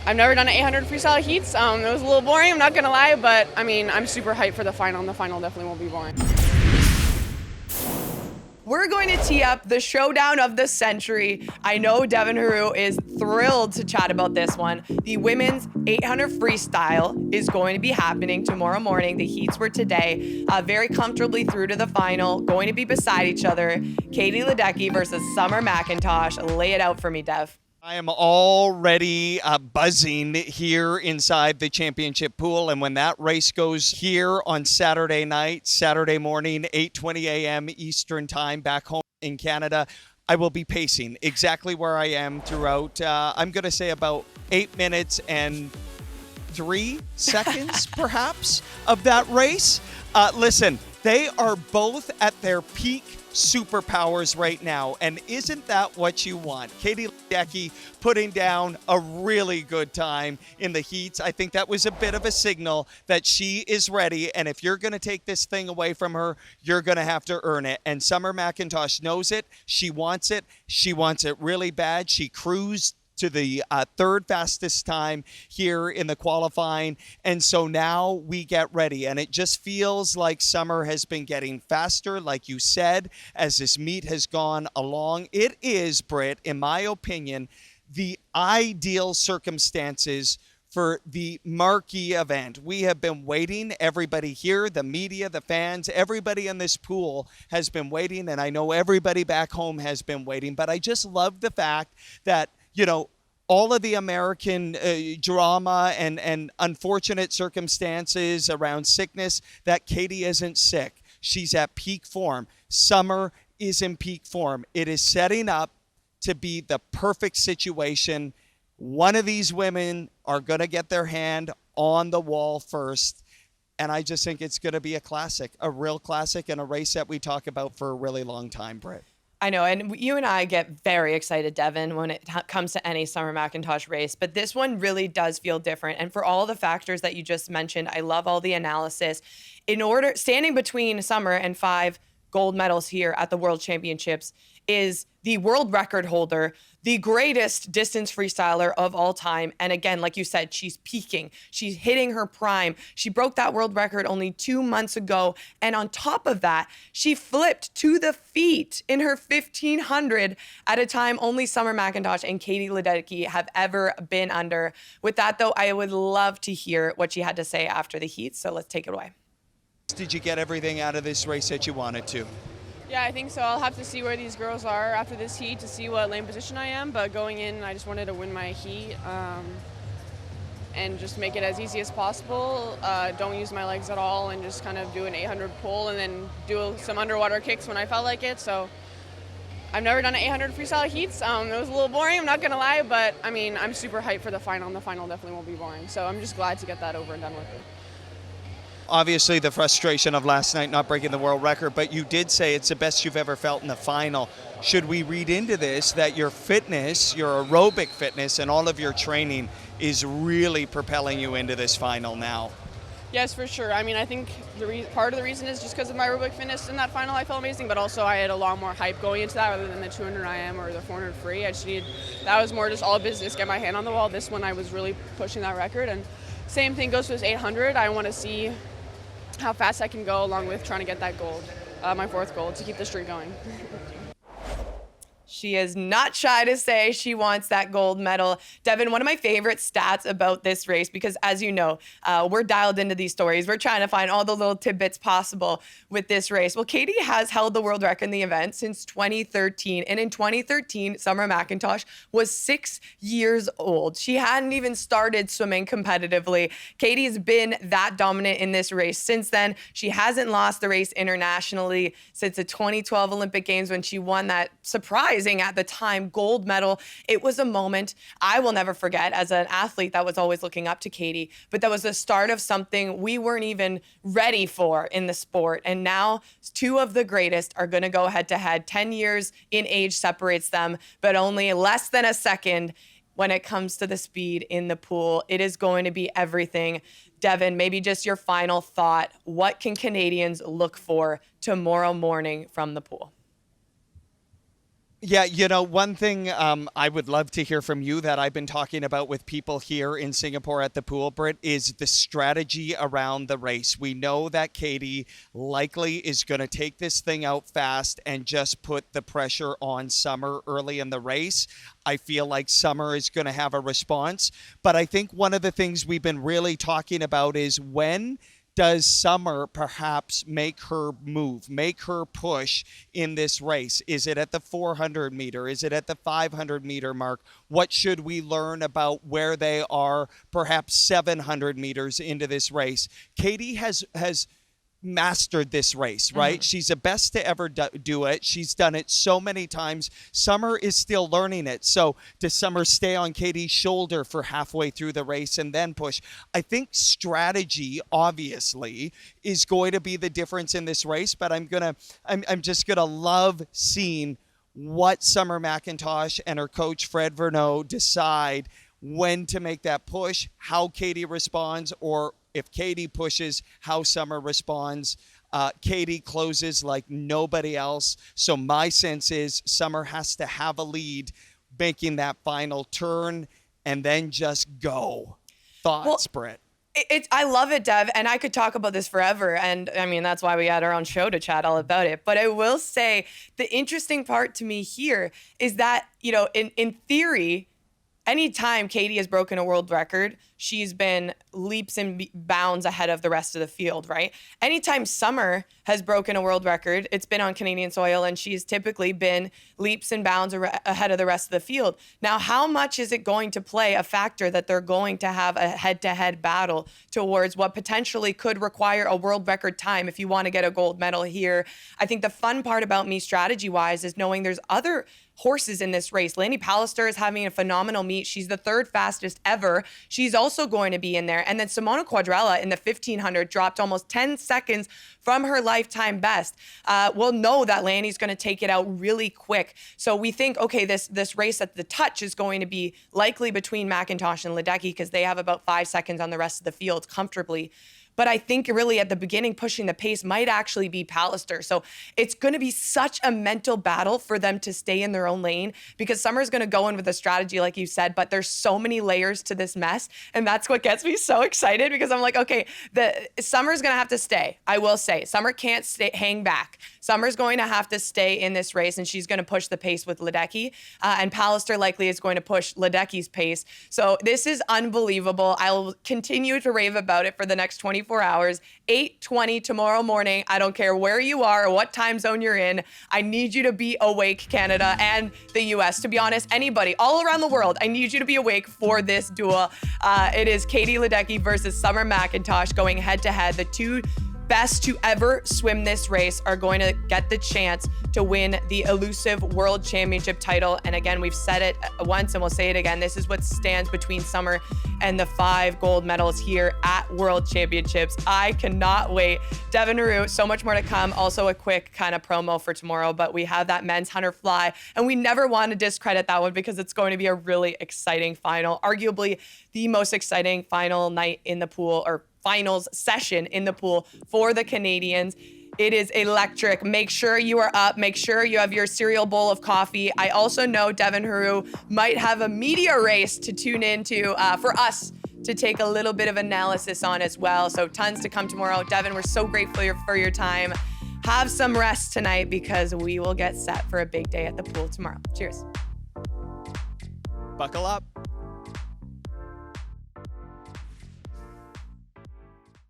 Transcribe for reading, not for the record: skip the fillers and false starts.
I've never done an 800 freestyle heats. It was a little boring, I'm not going to lie, but I mean, I'm super hyped for the final, and the final definitely won't be boring. We're going to tee up the showdown of the century. I know Devin Heroux is thrilled to chat about this one. The women's 800 freestyle is going to be happening tomorrow morning. The heats were today. Very comfortably through to the final, going to be beside each other. Katie Ledecky versus Summer McIntosh. Lay it out for me, Dev. I am already buzzing here inside the championship pool, and when that race goes here on Saturday night, Saturday morning, 8:20 a.m. Eastern time back home in Canada, I will be pacing exactly where I am throughout, I'm going to say about 8 minutes and 3 seconds, perhaps, of that race. Listen, they are both at their peak superpowers right now, and isn't that what you want? Katie Ledecky putting down a really good time in the heats. I think that was a bit of a signal that she is ready, and if you're going to take this thing away from her, you're going to have to earn it. And Summer McIntosh knows it. She wants it. She wants it really bad. She cruised to the third fastest time here in the qualifying. And so now we get ready. And it just feels like Summer has been getting faster, like you said, as this meet has gone along. It is, Britt, in my opinion, the ideal circumstances for the marquee event. We have been waiting, everybody here, the media, the fans, everybody in this pool has been waiting, and I know everybody back home has been waiting, but I just love the fact that, you know, all of the American drama and unfortunate circumstances around sickness, that Katie isn't sick. She's at peak form. Summer is in peak form. It is setting up to be the perfect situation. One of these women are going to get their hand on the wall first. And I just think it's going to be a classic, a real classic, and a race that we talk about for a really long time, Britt. I know, and you and I get very excited, Devin, when it comes to any Summer McIntosh race, but this one really does feel different. And for all the factors that you just mentioned, I love all the analysis. Standing between Summer and 5 gold medals here at the World Championships is the world record holder, the greatest distance freestyler of all time. And again, like you said, she's peaking. She's hitting her prime. She broke that world record only 2 months ago. And on top of that, she flipped to the feet in her 1500 at a time only Summer McIntosh and Katie Ledecky have ever been under. With that, though, I would love to hear what she had to say after the heat. So let's take it away. Did you get everything out of this race that you wanted to? Yeah, I think so. I'll have to see where these girls are after this heat to see what lane position I am, but going in, I just wanted to win my heat and just make it as easy as possible. Don't use my legs at all and just kind of do an 800 pull and then do some underwater kicks when I felt like it. So I've never done an 800 freestyle heats. It was a little boring, I'm not going to lie, but I mean, I'm super hyped for the final, and the final definitely won't be boring. So I'm just glad to get that over and done with it. Obviously the frustration of last night not breaking the world record, but you did say it's the best you've ever felt in the final. Should we read into this that your fitness, your aerobic fitness, and all of your training is really propelling you into this final now? Yes, for sure. I mean, I think part of the reason is just because of my aerobic fitness in that final. I felt amazing, but also I had a lot more hype going into that rather than the 200 IM or the 400 free. That was more just all business, get my hand on the wall. This one I was really pushing that record, and same thing goes for this 800. I want to see how fast I can go along with trying to get that gold, my 4th gold, to keep the streak going. She is not shy to say she wants that gold medal. Devin, one of my favorite stats about this race, because as you know, we're dialed into these stories. We're trying to find all the little tidbits possible with this race. Well, Katie has held the world record in the event since 2013. And in 2013, Summer McIntosh was 6 years old. She hadn't even started swimming competitively. Katie's been that dominant in this race since then. She hasn't lost the race internationally since the 2012 Olympic Games when she won that surprising at the time gold medal. It was a moment I will never forget as an athlete that was always looking up to Katie, but that was the start of something we weren't even ready for in the sport. And now 2 of the greatest are going to go head to head. 10 years in age separates them, but only less than a second when it comes to the speed in the pool. It is going to be everything. Devin, maybe just your final thought. What can Canadians look for tomorrow morning from the pool? Yeah, one thing I would love to hear from you that I've been talking about with people here in Singapore at the pool, Britt, is the strategy around the race. We know that Katie likely is going to take this thing out fast and just put the pressure on Summer early in the race. I feel like Summer is going to have a response. But I think one of the things we've been really talking about is when does Summer perhaps make her move, make her push in this race? Is it at the 400 meter? Is it at the 500 meter mark? What should we learn about where they are perhaps 700 meters into this race? Katie has mastered this race, right? She's the best to ever do it. She's done it so many times. Summer is still learning it. So does Summer stay on Katie's shoulder for halfway through the race and then push? I think strategy obviously is going to be the difference in this race, but I'm just gonna love seeing what Summer McIntosh and her coach Fred Verneau decide when to make that push, how Katie responds, or if Katie pushes, how Summer responds. Katie closes like nobody else. So my sense is Summer has to have a lead, making that final turn, and then just go. Thoughts, Britt? I love it, Dev, and I could talk about this forever. And I mean, that's why we had our own show to chat all about it. But I will say the interesting part to me here is that, in theory, anytime Katie has broken a world record, she's been leaps and bounds ahead of the rest of the field, right? Anytime Summer has broken a world record, it's been on Canadian soil, and she's typically been leaps and bounds ahead of the rest of the field. Now, how much is it going to play a factor that they're going to have a head-to-head battle towards what potentially could require a world record time if you want to get a gold medal here? I think the fun part about me strategy-wise is knowing there's other horses in this race. Lanny Pallister is having a phenomenal meet. She's the third fastest ever. She's also going to be in there. And then Simona Quadrella in the 1500 dropped almost 10 seconds from her lifetime best. We'll know that Lanny's going to take it out really quick. So we think, okay, this race at the touch is going to be likely between McIntosh and Ledecky because they have about 5 seconds on the rest of the field comfortably. But I think really at the beginning, pushing the pace might actually be Pallister. So it's going to be such a mental battle for them to stay in their own lane because Summer's going to go in with a strategy, like you said, but there's so many layers to this mess. And that's what gets me so excited because I'm like, okay, Summer's going to have to stay. I will say Summer can't hang back. Summer's going to have to stay in this race, and she's going to push the pace with Ledecky. And Pallister likely is going to push Ledecky's pace. So this is unbelievable. I'll continue to rave about it for the next 24 hours. 8:20 tomorrow morning. I don't care where you are or what time zone you're in. I need you to be awake, Canada and the US. To be honest, anybody all around the world, I need you to be awake for this duel. It is Katie Ledecky versus Summer McIntosh going head to head. The two best to ever swim this race are going to get the chance to win the elusive world championship title. And again, we've said it once and we'll say it again. This is what stands between Summer and the 5 gold medals here at World Championships. I cannot wait. Devin, Heroux, so much more to come. Also a quick kind of promo for tomorrow, but we have that men's hunter fly, and we never want to discredit that one because it's going to be a really exciting final, arguably the most exciting final night in the pool, or finals session in the pool for the Canadians. It is electric. Make sure you are up. Make sure you have your cereal bowl of coffee. I also know Devin Heroux might have a media race to tune into for us to take a little bit of analysis on as well. So tons to come tomorrow. Devin, we're so grateful for your time. Have some rest tonight because we will get set for a big day at the pool tomorrow. Cheers. Buckle up.